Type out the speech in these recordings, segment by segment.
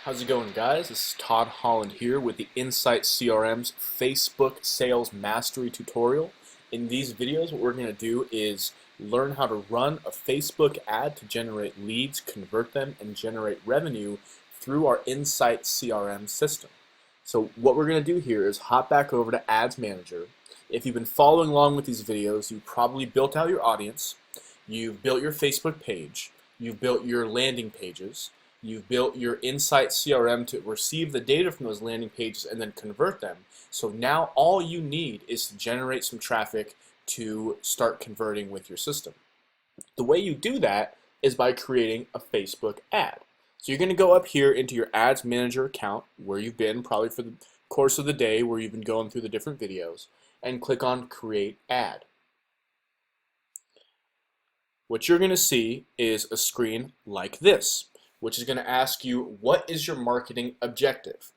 How's it going, guys? This is Todd Holland here with the Insight CRM's Facebook Sales Mastery tutorial. In these videos, what we're going to do is learn how to run a Facebook ad to generate leads, convert them, and generate revenue through our Insight CRM system. So what we're going to do here is hop back over to Ads Manager. If you've been following along with these videos, you've probably built out your audience, you've built your Facebook page, you've built your landing pages, you've built your Insight CRM to receive the data from those landing pages and then convert them. So now all you need is to generate some traffic to start converting with your system. The way you do that is by creating a Facebook ad. So you're going to go up here into your Ads Manager account where you've been probably for the course of the day where you've been going through the different videos and click on Create Ad. What you're going to see is a screen like this, which is going to ask you, what is your marketing objective?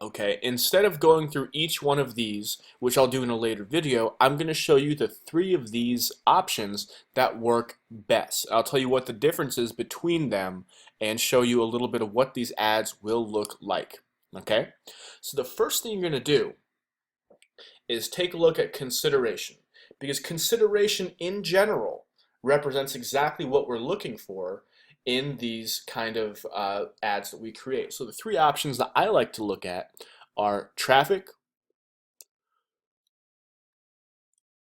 Okay, instead of going through each one of these, which I'll do in a later video, I'm going to show you the 3 of these options that work best. I'll tell you what the difference is between them and show you a little bit of what these ads will look like. Okay, so the first thing you're going to do is take a look at consideration, because consideration in general represents exactly what we're looking for in these kind of ads that we create. So the 3 options that I like to look at are traffic,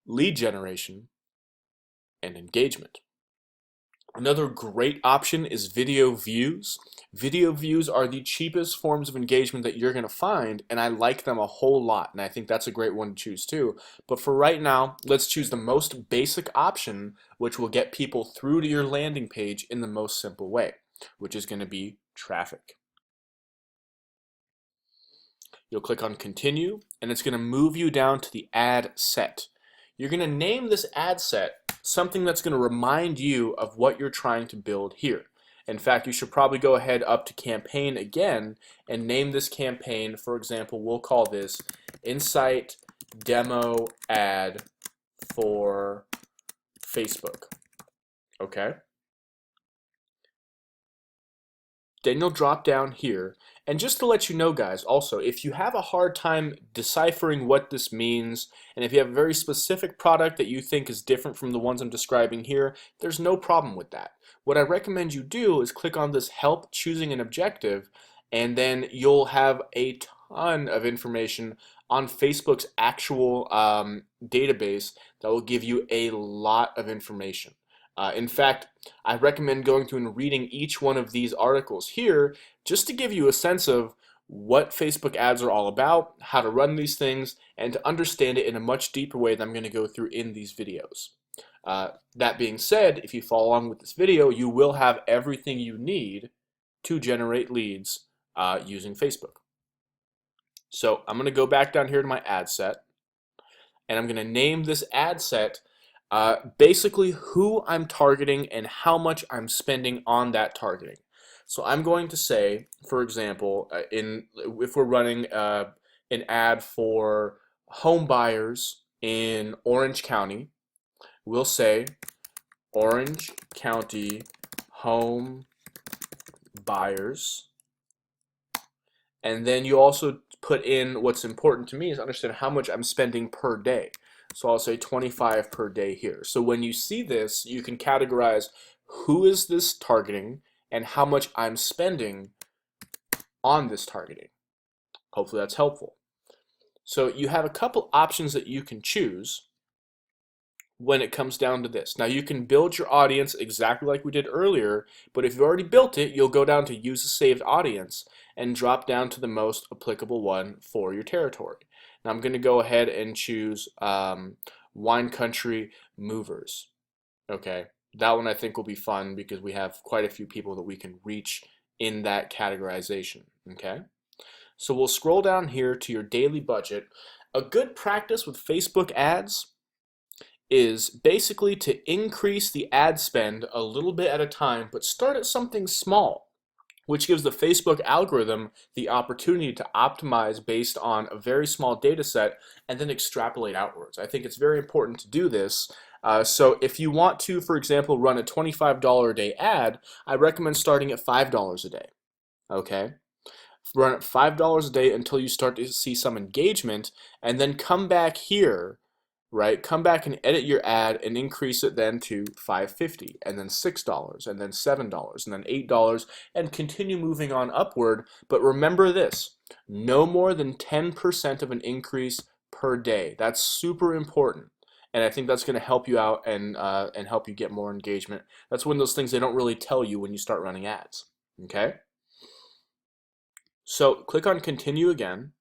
lead generation, and engagement. Another great option is video views. Video views are the cheapest forms of engagement that you're going to find, and I like them a whole lot, and I think that's a great one to choose too. But for right now, let's choose the most basic option, which will get people through to your landing page in the most simple way, which is going to be traffic. You'll click on Continue, and it's going to move you down to the ad set. You're going to name this ad set something that's going to remind you of what you're trying to build here. In fact, you should probably go ahead up to campaign again and name this campaign. For example, we'll call this Insight Demo Ad for Facebook. Okay? Then you'll drop down here. And just to let you know, guys, also, if you have a hard time deciphering what this means, and if you have a very specific product that you think is different from the ones I'm describing here, there's no problem with that. What I recommend you do is click on this Help Choosing an Objective, and then you'll have a ton of information on Facebook's actual database that will give you a lot of information. In fact, I recommend going through and reading each one of these articles here just to give you a sense of what Facebook ads are all about, how to run these things, and to understand it in a much deeper way than I'm going to go through in these videos. That being said, if you follow along with this video, you will have everything you need to generate leads using Facebook. So I'm going to go back down here to my ad set, and I'm going to name this ad set basically who I'm targeting and how much I'm spending on that targeting. So I'm going to say, for example, if we're running an ad for home buyers in Orange County, we'll say Orange County home buyers. And then you also put in, what's important to me is understand how much I'm spending per day. So I'll say 25 per day here. So when you see this, you can categorize who is this targeting and how much I'm spending on this targeting. Hopefully that's helpful. So you have a couple options that you can choose when it comes down to this. Now you can build your audience exactly like we did earlier, but if you've already built it, you'll go down to Use a Saved Audience and drop down to the most applicable one for your territory. Now I'm going to go ahead and choose Wine Country Movers. Okay, that one I think will be fun because we have quite a few people that we can reach in that categorization. Okay, so we'll scroll down here to your daily budget. A good practice with Facebook ads is basically to increase the ad spend a little bit at a time, but start at something small, which gives the Facebook algorithm the opportunity to optimize based on a very small data set and then extrapolate outwards. I think it's very important to do this. So if you want to, for example, run a $25 a day ad, I recommend starting at $5 a day. Okay? Run it $5 a day until you start to see some engagement, and then come back here, right? Come back and edit your ad and increase it then to $5.50, and then $6, and then $7, and then $8, and continue moving on upward. But remember this, no more than 10% of an increase per day. That's super important. And I think that's going to help you out and help you get more engagement. That's one of those things they don't really tell you when you start running ads. Okay? So click on continue again,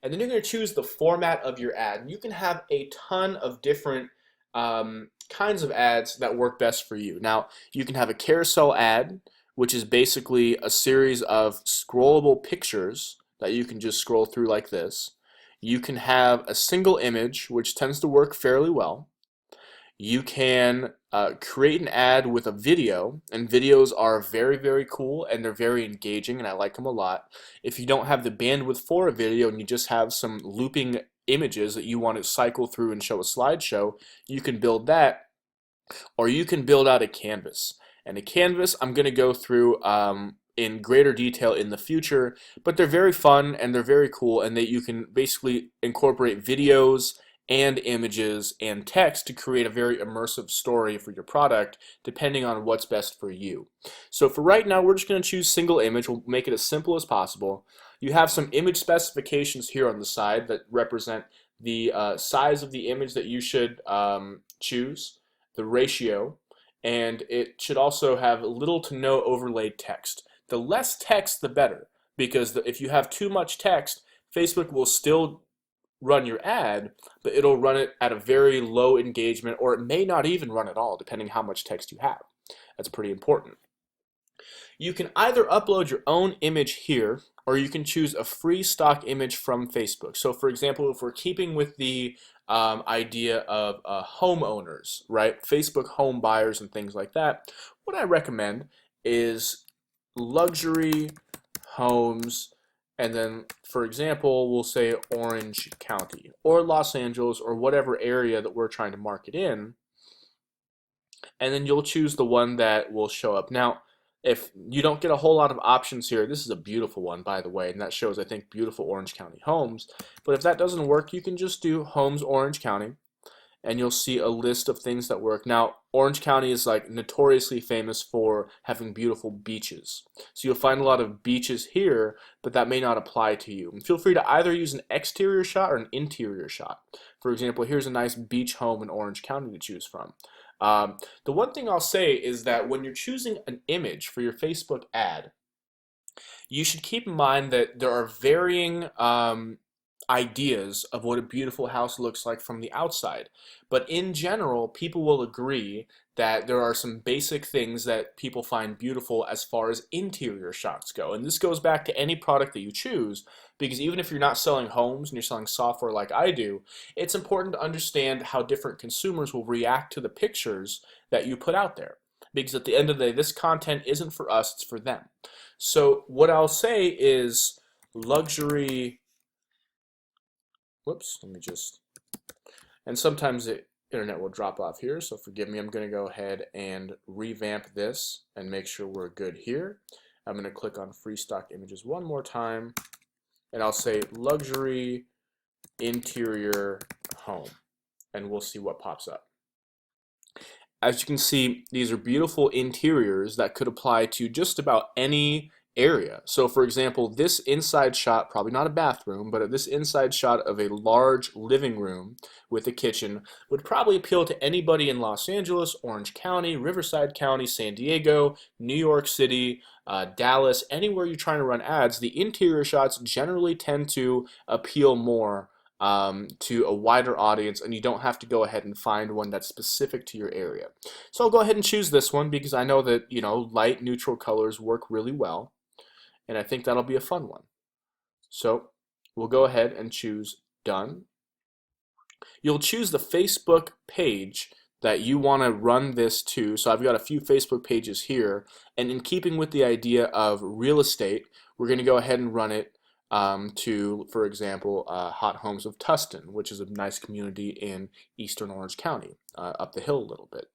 and then you're going to choose the format of your ad. You can have a ton of different kinds of ads that work best for you. Now, you can have a carousel ad, which is basically a series of scrollable pictures that you can just scroll through like this. You can have a single image, which tends to work fairly well. You can create an ad with a video, and videos are very, very cool and they're very engaging, and I like them a lot. If you don't have the bandwidth for a video and you just have some looping images that you want to cycle through and show a slideshow, you can build that, or you can build out a canvas. And a canvas I'm going to go through in greater detail in the future, but they're very fun and they're very cool, and that you can basically incorporate videos and images and text to create a very immersive story for your product, depending on what's best for you. So for right now, we're just going to choose single image. We'll make it as simple as possible. You have some image specifications here on the side that represent the size of the image that you should choose, the ratio, and it should also have little to no overlaid text. The less text, the better, because if you have too much text, Facebook will still run your ad, but it'll run it at a very low engagement, or it may not even run at all, depending how much text you have. That's pretty important. You can either upload your own image here, or you can choose a free stock image from Facebook. So for example, if we're keeping with the idea of homeowners, right? Facebook home buyers and things like that, what I recommend is luxury homes, and then for example we'll say Orange County or Los Angeles or whatever area that we're trying to market in, and then you'll choose the one that will show up. Now, if you don't get a whole lot of options here, this is a beautiful one, by the way, and that shows, I think, beautiful Orange County homes. But if that doesn't work, you can just do Homes Orange County, and you'll see a list of things that work. Now, Orange County is like notoriously famous for having beautiful beaches. So you'll find a lot of beaches here, but that may not apply to you. And feel free to either use an exterior shot or an interior shot. For example, here's a nice beach home in Orange County to choose from. The one thing I'll say is that when you're choosing an image for your Facebook ad, you should keep in mind that there are varying ideas of what a beautiful house looks like from the outside. But in general, people will agree that there are some basic things that people find beautiful as far as interior shots go. And this goes back to any product that you choose, because even if you're not selling homes and you're selling software like I do, it's important to understand how different consumers will react to the pictures that you put out there. Because at the end of the day, this content isn't for us, it's for them. So what I'll say is luxury. Whoops, let me just, and sometimes the internet will drop off here, so forgive me. I'm going to go ahead and revamp this and make sure we're good here. I'm going to click on free stock images one more time, and I'll say luxury interior home, and we'll see what pops up. As you can see, these are beautiful interiors that could apply to just about any area. So for example, this inside shot, probably not a bathroom, but this inside shot of a large living room with a kitchen would probably appeal to anybody in Los Angeles, Orange County, Riverside County, San Diego, New York City, Dallas, anywhere you're trying to run ads. The interior shots generally tend to appeal more to a wider audience, and you don't have to go ahead and find one that's specific to your area. So I'll go ahead and choose this one because I know that, light neutral colors work really well, and I think that'll be a fun one. So we'll go ahead and choose done. You'll choose the Facebook page that you want to run this to. So I've got a few Facebook pages here, and in keeping with the idea of real estate, we're going to go ahead and run it to, for example, Hot Homes of Tustin, which is a nice community in eastern Orange County, up the hill a little bit.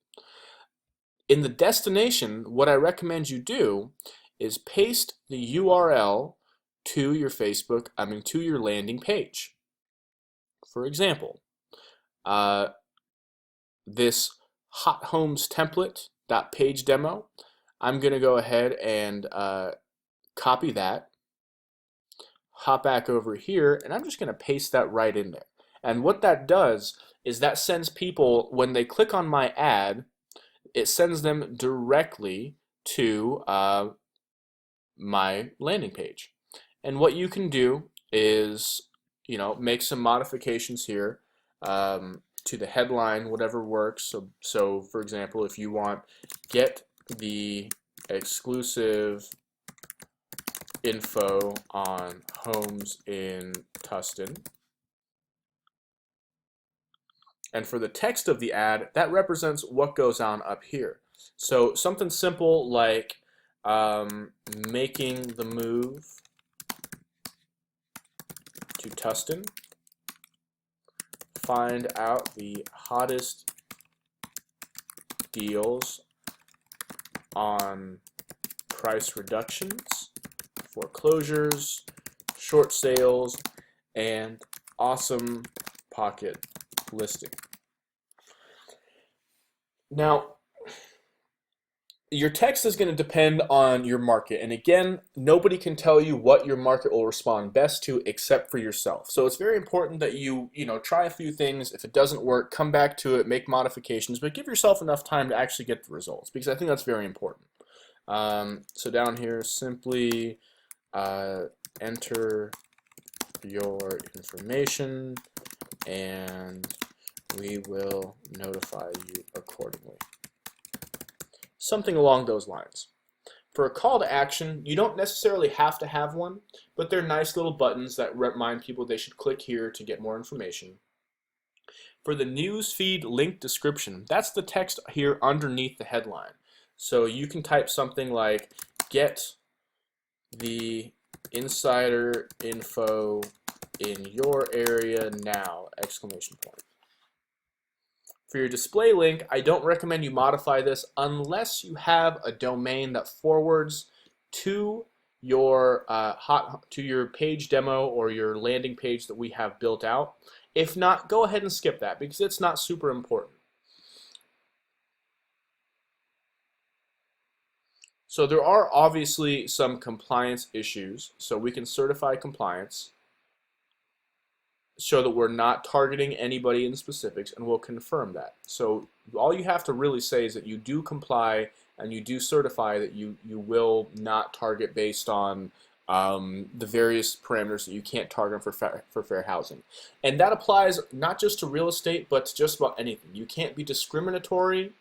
In the destination, what I recommend you do is paste the URL to your to your landing page. For example, this hot homes template.page demo, I'm going to go ahead and copy that, hop back over here, and I'm just going to paste that right in there. And what that does is that sends people, when they click on my ad, it sends them directly to my landing page. And what you can do is, make some modifications here to the headline, whatever works. So for example, if you want get the exclusive info on homes in Tustin. And for the text of the ad, that represents what goes on up here. So something simple like making the move to Tustin, find out the hottest deals on price reductions, foreclosures, short sales, and awesome pocket listing. Now, your text is going to depend on your market, and again, nobody can tell you what your market will respond best to except for yourself. So it's very important that you try a few things. If it doesn't work, come back to it, make modifications, but give yourself enough time to actually get the results, because I think that's very important. So down here, simply enter your information and we will notify you accordingly. Something along those lines. For a call to action, you don't necessarily have to have one, but they're nice little buttons that remind people they should click here to get more information. For the newsfeed link description, that's the text here underneath the headline. So you can type something like, get the insider info in your area now, exclamation point. For your display link, I don't recommend you modify this unless you have a domain that forwards to your page demo or your landing page that we have built out. If not, go ahead and skip that because it's not super important. So there are obviously some compliance issues, so we can certify compliance, show that we're not targeting anybody in specifics, and we'll confirm that. So all you have to really say is that you do comply and you do certify that you will not target based on the various parameters that you can't target for fair housing. And that applies not just to real estate, but to just about anything. You can't be discriminatory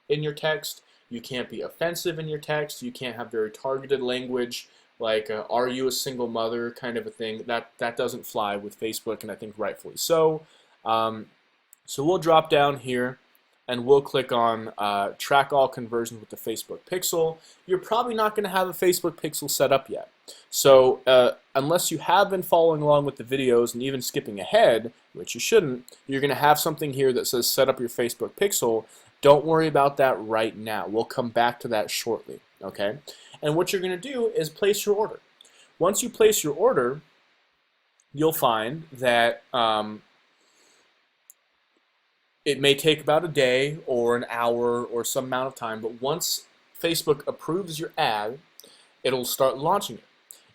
in your text. You can't be offensive in your text. You can't have very targeted language like are you a single mother kind of a thing. That doesn't fly with Facebook, and I think rightfully so. So we'll drop down here and we'll click on track all conversions with the Facebook Pixel. You're probably not going to have a Facebook Pixel set up yet. So unless you have been following along with the videos and even skipping ahead, which you shouldn't, you're going to have something here that says set up your Facebook Pixel. Don't worry about that right now. We'll come back to that shortly, okay? And what you're going to do is place your order. Once you place your order, you'll find that it may take about a day or an hour or some amount of time, but once Facebook approves your ad, it'll start launching it.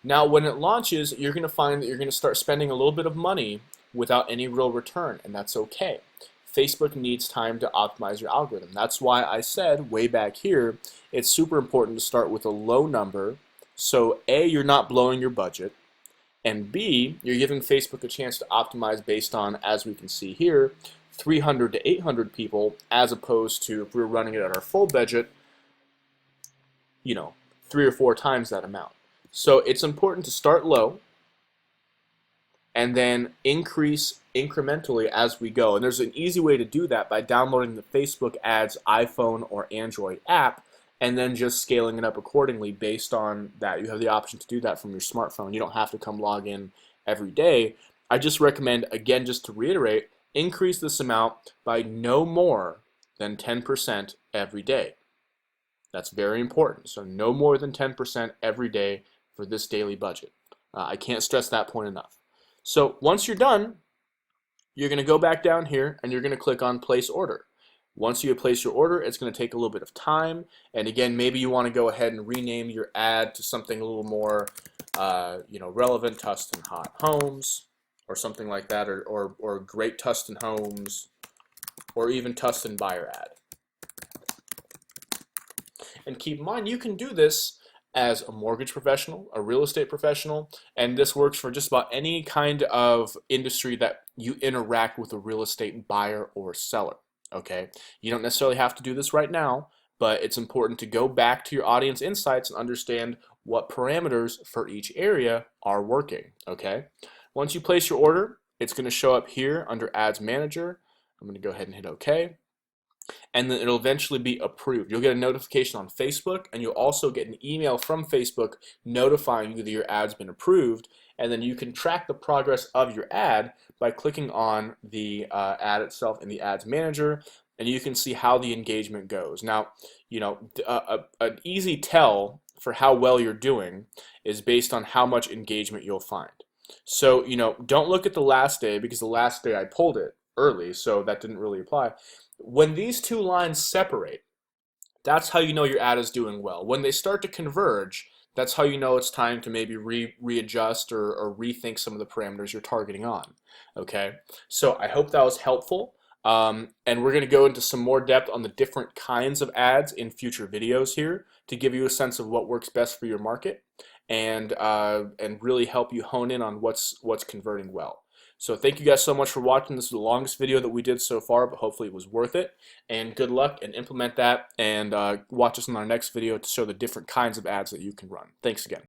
Now, when it launches, you're going to find that you're going to start spending a little bit of money without any real return, and that's okay. Facebook needs time to optimize your algorithm. That's why I said way back here, it's super important to start with a low number. So A, you're not blowing your budget, and B, you're giving Facebook a chance to optimize based on, as we can see here, 300 to 800 people, as opposed to if we were running it at our full budget, 3 or 4 times that amount. So it's important to start low and then increase incrementally as we go. And there's an easy way to do that by downloading the Facebook Ads iPhone or Android app and then just scaling it up accordingly based on that. You have the option to do that from your smartphone. You don't have to come log in every day. I just recommend, again, just to reiterate, increase this amount by no more than 10% every day. That's very important. So no more than 10% every day for this daily budget. I can't stress that point enough. So once you're done, you're going to go back down here and you're going to click on place order. Once you place your order, it's going to take a little bit of time. And again, maybe you want to go ahead and rename your ad to something a little more relevant, Tustin Hot Homes, or something like that, or Great Tustin Homes, or even Tustin Buyer Ad. And keep in mind, you can do this as a mortgage professional, a real estate professional, and this works for just about any kind of industry that you interact with a real estate buyer or seller. Okay, you don't necessarily have to do this right now, but it's important to go back to your audience insights and understand what parameters for each area are working. Okay, once you place your order, it's going to show up here under Ads Manager. I'm going to go ahead and hit OK, and then it'll eventually be approved. You'll get a notification on Facebook, and you'll also get an email from Facebook notifying you that your ad's been approved, and then you can track the progress of your ad by clicking on the ad itself in the Ads Manager, and you can see how the engagement goes. Now, an easy tell for how well you're doing is based on how much engagement you'll find. So, don't look at the last day, because the last day I pulled it early, so that didn't really apply. When these two lines separate, that's how you know your ad is doing well. When they start to converge, that's how you know it's time to maybe readjust or rethink some of the parameters you're targeting on. Okay, so I hope that was helpful. And we're going to go into some more depth on the different kinds of ads in future videos here to give you a sense of what works best for your market and really help you hone in on what's converting well. So thank you guys so much for watching. This is the longest video that we did so far, but hopefully it was worth it. And good luck, and implement that, and watch us in our next video to show the different kinds of ads that you can run. Thanks again.